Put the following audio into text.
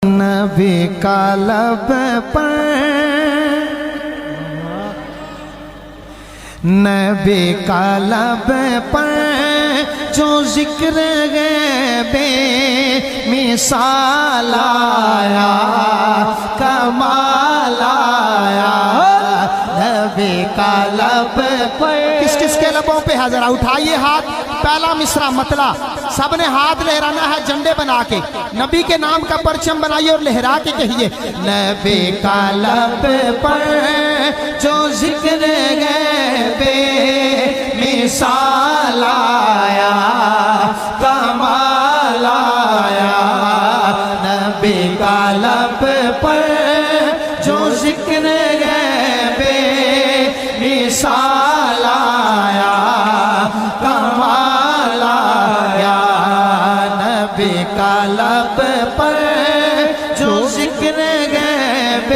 نبی کا لب پر نبی کا لب پر جو ذکر غیب مثال آیا کمال آیا نبی کا لب پر کس کس کے لبوں پہ ہے ذرا اٹھائیے ہاتھ پہلا مصرع مطلع سب نے ہاتھ لہرانا ہے جھنڈے بنا کے نبی کے نام کا پرچم بنائیے اور لہرا کے کہیے نبی کا لب پر جو ذکر غیب مثال آیا کمال آیا نبی کا لب پر جو ذکر غیب مثال آیا کمال آیا نبی کا لب پر جو ذکر غیب